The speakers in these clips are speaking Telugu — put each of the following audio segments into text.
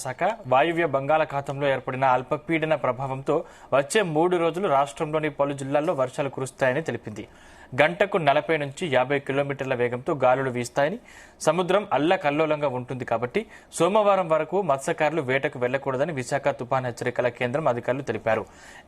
శాఖ వాయువ్య బంగాళాఖాతంలో ఏర్పడిన అల్పపీడన ప్రభావంతో వచ్చే 3 రోజులు రాష్ట్రంలోని పలు జిల్లాల్లో వర్షాలు కురుస్తాయని తెలిపింది. గంటకు 40 నుంచి 50 కిలోమీటర్ల వేగంతో గాలులు వీస్తాయని, సముద్రం అల్లకల్లోలంగా ఉంటుంది కాబట్టి సోమవారం వరకు మత్స్యకారులు వేటకు వెళ్లకూడదని విశాఖ తుపాను హెచ్చరికల కేంద్రం అధికారులు తెలిపారు.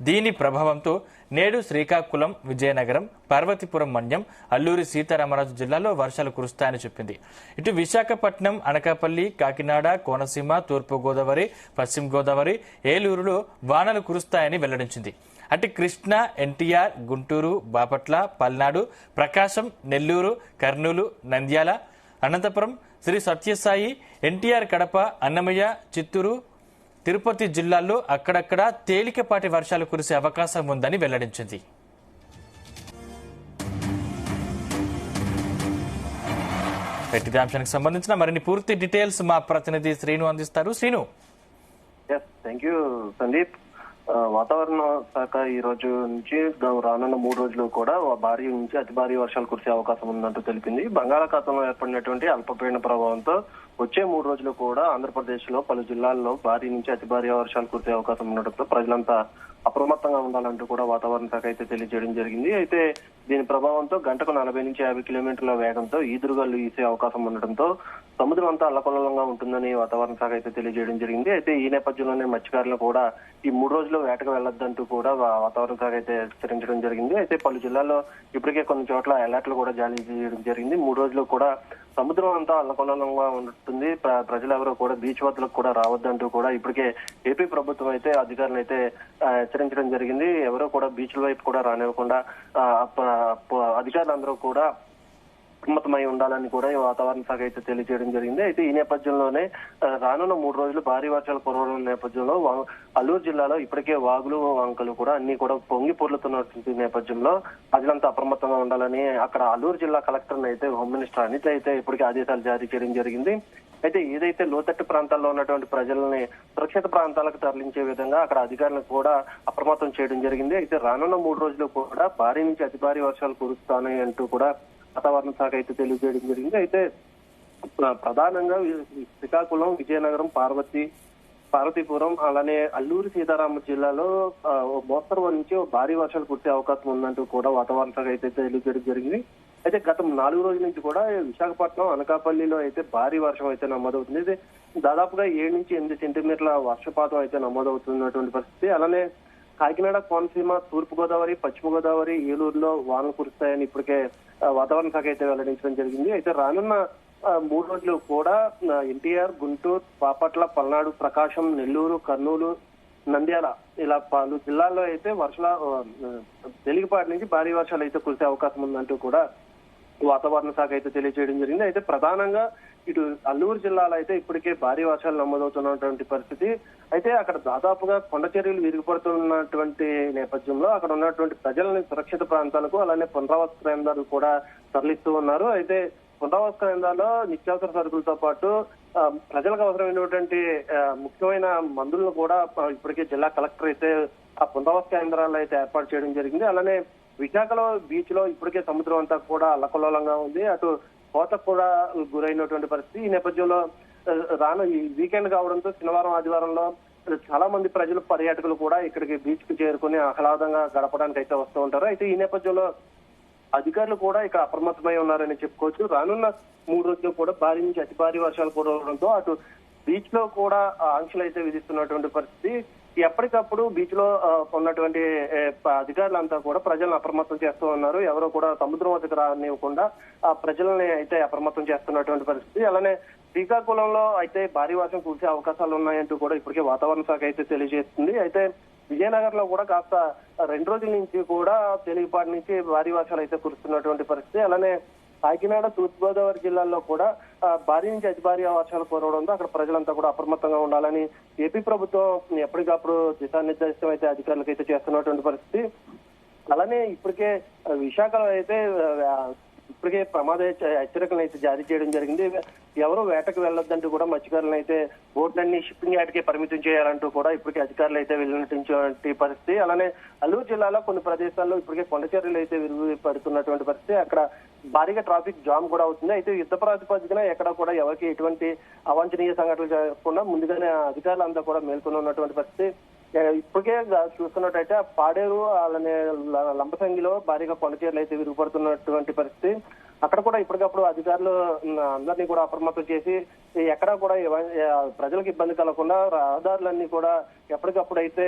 దీని ప్రభావంతో నేడు శ్రీకాకుళం, విజయనగరం, పార్వతీపురం మన్యం, అల్లూరి సీతారామరాజు జిల్లాలో వర్షాలు కురుస్తాయని చెప్పింది. ఇటు విశాఖపట్నం, అనకాపల్లి, కాకినాడ, కోనసీమ, తూర్పుగోదావరి, పశ్చిమ గోదావరి, ఏలూరులో వానలు కురుస్తాయని వెల్లడించింది. అటు కృష్ణా, ఎన్టీఆర్, గుంటూరు, బాపట్ల, పల్నాడు, ప్రకాశం, నెల్లూరు, కర్నూలు, నంద్యాల, అనంతపురం, శ్రీ సత్యసాయి, ఎన్టీఆర్ కడప, అన్నమయ్య, చిత్తూరు, తిరుపతి జిల్లాల్లో అక్కడక్కడ తేలికపాటి వర్షాలు కురిసే అవకాశం ఉందని వెల్లడించింది. ఇదే అంశానికి సంబంధించిన మరిన్ని పూర్తి డీటెయిల్స్ మా ప్రతినిధి శ్రీను అందిస్తారు. శ్రీను. Thank you Sandeep. వాతావరణ శాఖ ఈ రోజు నుంచి రానున్న 3 రోజులు కూడా భారీ నుంచి అతి భారీ వర్షాలు కురిసే అవకాశం ఉందంటూ తెలిపింది. బంగాళాఖాతంలో ఏర్పడినటువంటి అల్పపీడన ప్రభావంతో వచ్చే 3 రోజులు కూడా ఆంధ్రప్రదేశ్ లో పలు జిల్లాల్లో భారీ నుంచి అతి భారీ వర్షాలు కురిసే అవకాశం ఉండడంతో ప్రజలంతా అప్రమత్తంగా ఉండాలంటూ కూడా వాతావరణ శాఖ అయితే తెలియజేయడం జరిగింది. అయితే దీని ప్రభావంతో గంటకు 40 నుంచి 50 కిలోమీటర్ల వేగంతో ఈదురుగాలు వీసే అవకాశం ఉండడంతో సముద్రం అంతా అల్లకల్లోలంగా ఉంటుందని వాతావరణ శాఖ అయితే తెలియజేయడం జరిగింది. అయితే ఈ నేపథ్యంలోనే మత్స్యకారులు కూడా ఈ 3 రోజులు వేటకు వెళ్లొద్దంటూ కూడా వాతావరణ శాఖ అయితే హెచ్చరించడం జరిగింది. అయితే పలు జిల్లాల్లో ఇప్పటికే కొన్ని చోట్ల అలర్ట్లు కూడా జారీ చేయడం జరిగింది. 3 రోజులు కూడా సముద్రం అంతా అల్లకల్లోలంగా ఉంటుంది, ప్రజలెవరూ కూడా బీచ్ వద్దలకు కూడా రావద్దంటూ కూడా ఇప్పటికే ఏపీ ప్రభుత్వం అయితే అధికారులు అయితే హెచ్చరించడం జరిగింది. ఎవరో కూడా బీచ్ల వైపు కూడా రానివ్వకుండా అధికారులందరూ కూడా అప్రమత్తమై ఉండాలని కూడా ఈ వాతావరణ శాఖ అయితే తెలియజేయడం జరిగింది. అయితే ఈ నేపథ్యంలోనే రానున్న 3 రోజులు భారీ వర్షాలు కురవడం నేపథ్యంలో అల్లూరు జిల్లాలో ఇప్పటికే వాగులు, వంకలు కూడా అన్ని కూడా పొంగి పొర్లుతున్నటువంటి నేపథ్యంలో ప్రజలంతా అప్రమత్తంగా ఉండాలని అక్కడ అల్లూరు జిల్లా కలెక్టర్ అయితే హోమ్ మినిస్టర్ అనిత అయితే ఇప్పటికే ఆదేశాలు జారీ చేయడం జరిగింది. అయితే ఏదైతే లోతట్టు ప్రాంతాల్లో ఉన్నటువంటి ప్రజల్ని సురక్షిత ప్రాంతాలకు తరలించే విధంగా అక్కడ అధికారులకు కూడా అప్రమత్తం చేయడం జరిగింది. అయితే రానున్న 3 రోజులు కూడా భారీ నుంచి అతి భారీ వర్షాలు కురుస్తాయి అంటూ కూడా వాతావరణ శాఖ అయితే తెలియజేయడం జరిగింది. అయితే ప్రధానంగా శ్రీకాకుళం, విజయనగరం, పార్వతీపురం అలానే అల్లూరి సీతారామ జిల్లాలో మోస్తరు నుంచి భారీ వర్షాలు కురిసే అవకాశం ఉందంటూ కూడా వాతావరణ శాఖ అయితే తెలియజేయడం జరిగింది. అయితే గత 4 రోజుల నుంచి కూడా విశాఖపట్నం, అనకాపల్లిలో అయితే భారీ వర్షం అయితే నమోదవుతుంది. అయితే దాదాపుగా 7 నుంచి 8 సెంటీమీటర్ల వర్షపాతం అయితే నమోదవుతున్నటువంటి పరిస్థితి. అలానే కాకినాడ, కోనసీమ, తూర్పుగోదావరి, పశ్చిమ గోదావరి, ఏలూరులో వానలు కురుస్తాయని ఇప్పటికే వాతావరణ శాఖ అయితే వెల్లడించడం జరిగింది. అయితే రానున్న 3 రోజులు కూడా ఎన్టీఆర్, గుంటూరు, బాపట్ల, పల్నాడు, ప్రకాశం, నెల్లూరు, కర్నూలు, నంద్యాల ఇలా పలు జిల్లాల్లో అయితే తేలికపాటి నుంచి భారీ వర్షాలు అయితే కురిసే అవకాశం ఉందంటూ కూడా వాతావరణ శాఖ అయితే తెలియజేయడం జరిగింది. అయితే ప్రధానంగా ఇటు అల్లూరు జిల్లాలో అయితే ఇప్పటికే భారీ వర్షాలు నమోదవుతున్నటువంటి పరిస్థితి. అయితే అక్కడ దాదాపుగా కొండ చర్యలు విరిగిపడుతున్నటువంటి నేపథ్యంలో అక్కడ ఉన్నటువంటి ప్రజలని సురక్షిత ప్రాంతాలకు అలానే పునరావాస కేంద్రాలు కూడా తరలిస్తూ ఉన్నారు. అయితే పునరావాస కేంద్రాల్లో నిత్యావసర సరుకులతో పాటు ప్రజలకు అవసరమైనటువంటి ముఖ్యమైన మందులను కూడా ఇప్పటికే జిల్లా కలెక్టర్ అయితే ఆ పునరావాస కేంద్రాల్లో అయితే ఏర్పాటు చేయడం జరిగింది. అలానే విశాఖలో బీచ్ లో ఇప్పటికే సముద్రం అంతా కూడా అల్లకల్లోలంగా ఉంది. అటు కోతకు కూడా గురైనటువంటి పరిస్థితి. ఈ నేపథ్యంలో ఈ వీకెండ్ కావడంతో శనివారం, ఆదివారంలో చాలా మంది ప్రజలు, పర్యాటకులు కూడా ఇక్కడికి బీచ్ కు చేరుకుని ఆహ్లాదంగా గడపడానికి అయితే వస్తూ ఉంటారు. అయితే ఈ నేపథ్యంలో అధికారులు కూడా ఇక్కడ అప్రమత్తమై ఉన్నారని చెప్పుకోవచ్చు. రానున్న 3 రోజులు కూడా భారీ నుంచి అతి భారీ వర్షాలు కురవడంతో అటు బీచ్ లో కూడా ఆంక్షలు అయితే విధిస్తున్నటువంటి పరిస్థితి. ఎప్పటికప్పుడు బీచ్ లో ఉన్నటువంటి అధికారులంతా కూడా ప్రజలను అప్రమత్తం చేస్తూ ఉన్నారు. ఎవరో కూడా సముద్రం వద్దకు రానివ్వకుండా ఆ ప్రజలని అయితే అప్రమత్తం చేస్తున్నటువంటి పరిస్థితి. అలానే శ్రీకాకుళంలో అయితే భారీ వర్షం కురిసే అవకాశాలు ఉన్నాయంటూ కూడా ఇప్పటికే వాతావరణ శాఖ అయితే తెలియజేస్తుంది. అయితే విజయనగరంలో కూడా కాస్త 2 రోజుల నుంచి కూడా తేలికపాటి నుంచి భారీ వర్షాలు అయితే కురుస్తున్నటువంటి పరిస్థితి. అలానే కాకినాడ, తూర్పుగోదావరి జిల్లాల్లో కూడా భారీ నుంచి అతి భారీ వర్షాలు కురవడంతో అక్కడ ప్రజలంతా కూడా అప్రమత్తంగా ఉండాలని ఏపీ ప్రభుత్వం ఎప్పటికప్పుడు దిశానిర్దేశం అయితే అధికారులకు అయితే చేస్తున్నటువంటి పరిస్థితి. అలానే ఇప్పటికే విశాఖలో అయితే ఇప్పటికే ప్రమాద హెచ్చరికలను అయితే జారీ చేయడం జరిగింది. ఎవరు వేటకు వెళ్లొద్దంటూ కూడా మత్స్యకారులను అయితే బోట్లన్నీ షిప్పింగ్ యార్డ్కే పరిమితం చేయాలంటూ కూడా ఇప్పటికే అధికారులు అయితే వెల్లడించినటువంటి పరిస్థితి. అలానే అల్లూరు జిల్లాలో కొన్ని ప్రదేశాల్లో ఇప్పటికే కొండ చర్యలు అయితే విరిగి పడుతున్నటువంటి పరిస్థితి. అక్కడ భారీగా ట్రాఫిక్ జామ్ కూడా అవుతుంది. అయితే యుద్ధ ప్రాతిపదికన ఎక్కడ కూడా ఎవరికి ఎటువంటి అవాంఛనీయ సంఘటనలు జరగకుండా ముందుగానే అధికారులంతా కూడా మేల్కొని ఉన్నటువంటి పరిస్థితి. ఇప్పటికే చూస్తున్నట్టయితే పాడేరు అలానే లంబసంగిలో భారీగా కొండచీరలు అయితే విరుగుపడుతున్నటువంటి పరిస్థితి. అక్కడ కూడా ఇప్పటికప్పుడు అధికారులు అందరినీ కూడా అప్రమత్తం చేసి ఎక్కడా కూడా ప్రజలకు ఇబ్బంది కలగకుండా రహదారులన్నీ కూడా ఎప్పటికప్పుడు అయితే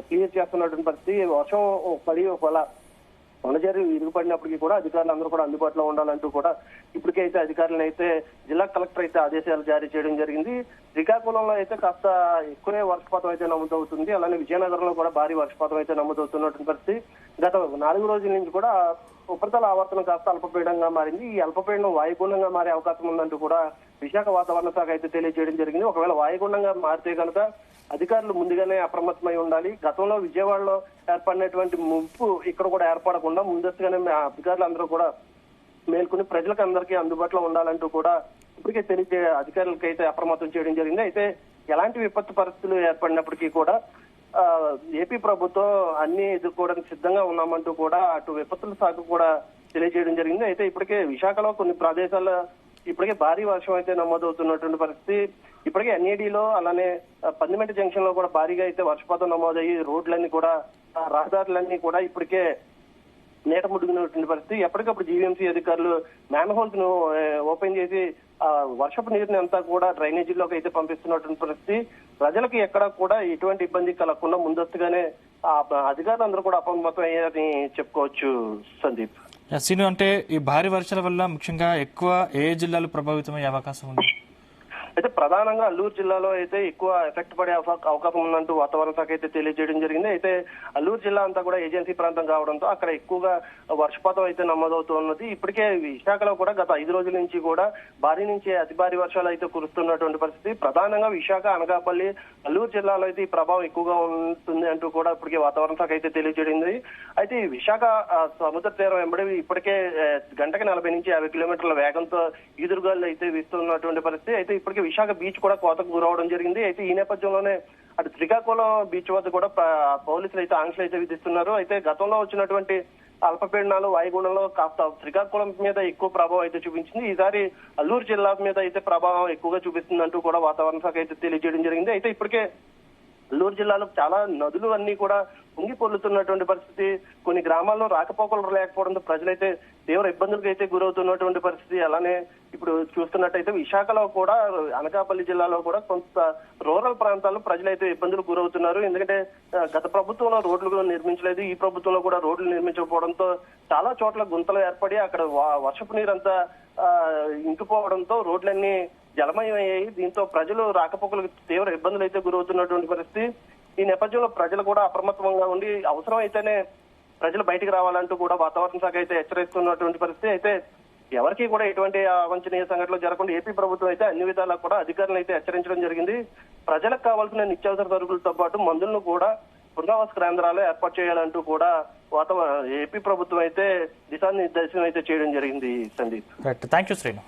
క్లియర్ చేస్తున్నటువంటి పరిస్థితి. వర్షం పడి ఒకవేళ కొండచేరి విరుగుపడినప్పటికీ కూడా అధికారులు అందరూ కూడా అందుబాటులో ఉండాలంటూ కూడా ఇప్పటికైతే అధికారులను అయితే జిల్లా కలెక్టర్ అయితే ఆదేశాలు జారీ చేయడం జరిగింది. శ్రీకాకుళంలో అయితే కాస్త ఎక్కువే వర్షపాతం అయితే నమోదవుతుంది. అలానే విజయనగరంలో కూడా భారీ వర్షపాతం అయితే నమోదవుతున్నటువంటి పరిస్థితి. గత 4 రోజుల నుంచి కూడా ఉపరితల ఆవర్తనం కాస్త అల్పపీడనంగా మారింది. ఈ అల్పపీడనం వాయుగుండంగా మారే అవకాశం ఉందంటూ కూడా విశాఖ వాతావరణ శాఖ అయితే తెలియజేయడం జరిగింది. ఒకవేళ వాయుగుండంగా మారితే కనుక అధికారులు ముందుగానే అప్రమత్తమై ఉండాలి. గతంలో విజయవాడలో ఏర్పడినటువంటి ముప్పు ఇక్కడ కూడా ఏర్పడకుండా ముందస్తుగానే అధికారులు అందరూ కూడా మేల్కొని ప్రజలకు అందరికీ అందుబాటులో ఉండాలంటూ కూడా ఇప్పటికే అధికారులకు అయితే అప్రమత్తం చేయడం జరిగింది. అయితే ఎలాంటి విపత్తు పరిస్థితులు ఏర్పడినప్పటికీ కూడా ఏపీ ప్రభుత్వం అన్ని ఎదుర్కోవడానికి సిద్ధంగా ఉన్నామంటూ కూడా అటు విపత్తుల శాఖ కూడా తెలియజేయడం జరిగింది. అయితే ఇప్పటికే విశాఖలో కొన్ని ప్రదేశాల్లో ఇప్పటికే భారీ వర్షం అయితే నమోదవుతున్నటువంటి పరిస్థితి. ఇప్పటికే ఎన్ఏడిలో అలానే పందిమెట్ట జంక్షన్ లో కూడా భారీగా అయితే వర్షపాతం నమోదయ్యి రోడ్లన్నీ కూడా రహదారులన్నీ కూడా ఇప్పటికే నీట ముడిగినటువంటి పరిస్థితి. ఎప్పటికప్పుడు జీవీఎంసీ అధికారులు మ్యాన్ హోల్స్ ను ఓపెన్ చేసి వర్షపు నీరుని అంతా కూడా డ్రైనేజీలోకి అయితే పంపిస్తున్నటువంటి పరిస్థితి. ప్రజలకు ఎక్కడ కూడా ఎటువంటి ఇబ్బంది కలగకుండా ముందస్తుగానే అధికారులు అందరూ కూడా అప్రమత్తం అయ్యారని చెప్పుకోవచ్చు. సందీప్, సీను, అంటే ఈ భారీ వర్షాల వల్ల ముఖ్యంగా ఎక్కువ ఏ జిల్లాలు ప్రభావితమయ్యే అవకాశం ఉంది? అయితే ప్రధానంగా అల్లూరు జిల్లాలో అయితే ఎక్కువ ఎఫెక్ట్ పడే అవకాశం ఉందంటూ వాతావరణ శాఖ అయితే తెలియజేయడం జరిగింది. అయితే అల్లూరు జిల్లా అంతా కూడా ఏజెన్సీ ప్రాంతం కావడంతో అక్కడ ఎక్కువగా వర్షపాతం అయితే నమోదవుతున్నది. ఇప్పటికే విశాఖలో కూడా గత 5 రోజుల నుంచి కూడా భారీ నుంచి అతి భారీ వర్షాలు అయితే కురుస్తున్నటువంటి పరిస్థితి. ప్రధానంగా విశాఖ, అనకాపల్లి, అల్లూరు జిల్లాలో అయితే ఈ ప్రభావం ఎక్కువగా ఉంటుంది అంటూ కూడా ఇప్పటికే వాతావరణ శాఖ అయితే తెలియజేయడింది. అయితే ఈ విశాఖ సముద్ర తీరం వెంబడి ఇప్పటికే గంటకి 40 నుంచి 50 కిలోమీటర్ల వేగంతో ఈదురుగాలు అయితే వీస్తున్నటువంటి పరిస్థితి. అయితే ఇప్పటికే విశాఖ బీచ్ కూడా కోతకు గురవడం జరిగింది. అయితే ఈ నేపథ్యంలోనే అటు శ్రీకాకుళం బీచ్ వద్ద కూడా పోలీసులు అయితే ఆంక్షలు అయితే విధిస్తున్నారు. అయితే గతంలో వచ్చినటువంటి అల్పపీడనాలు వాయుగుండంలో కాస్త శ్రీకాకుళం మీద ఎక్కువ ప్రభావం అయితే చూపించింది. ఈసారి అల్లూరు జిల్లా మీద అయితే ప్రభావం ఎక్కువగా చూపిస్తుందంటూ కూడా వాతావరణ శాఖ అయితే తెలియజేయడం జరిగింది. అయితే ఇప్పటికే అల్లూరు జిల్లాలో చాలా నదులు అన్ని కూడా పొంగి పొర్లుతున్నటువంటి పరిస్థితి. కొన్ని గ్రామాల్లో రాకపోకలు లేకపోవడంతో ప్రజలైతే తీవ్ర ఇబ్బందులకు అయితే గురవుతున్నటువంటి పరిస్థితి. అలానే ఇప్పుడు చూస్తున్నట్టయితే విశాఖలో కూడా, అనకాపల్లి జిల్లాలో కూడా కొంత రూరల్ ప్రాంతాల్లో ప్రజలైతే ఇబ్బందులకు గురవుతున్నారు. ఎందుకంటే గత ప్రభుత్వంలో రోడ్లు నిర్మించలేదు, ఈ ప్రభుత్వంలో కూడా రోడ్లు నిర్మించకపోవడంతో చాలా చోట్ల గుంతలు ఏర్పడి అక్కడ వర్షపు నీరంతా ఇంకిపోవడంతో రోడ్లన్నీ జలమయం అయ్యాయి. దీంతో ప్రజలు రాకపోకలకు తీవ్ర ఇబ్బందులు అయితే గురవుతున్నటువంటి పరిస్థితి. ఈ నేపథ్యంలో ప్రజలు కూడా అప్రమత్తంగా ఉండి అవసరం అయితేనే ప్రజలు బయటికి రావాలంటూ కూడా వాతావరణ శాఖ అయితే హెచ్చరిస్తున్నటువంటి పరిస్థితి. అయితే ఎవరికి కూడా ఎటువంటి అవాంఛనీయ సంఘటనలు జరగకుండా ఏపీ ప్రభుత్వం అయితే అన్ని విధాలా కూడా అధికారులను అయితే హెచ్చరించడం జరిగింది. ప్రజలకు కావాల్సిన నిత్యావసర సరుకులతో పాటు మందులను కూడా పునరావాస కేంద్రాలు ఏర్పాటు చేయాలంటూ కూడా ఏపీ ప్రభుత్వం అయితే దిశానిర్దేశం అయితే చేయడం జరిగింది. Sandeep, thank you Srinu.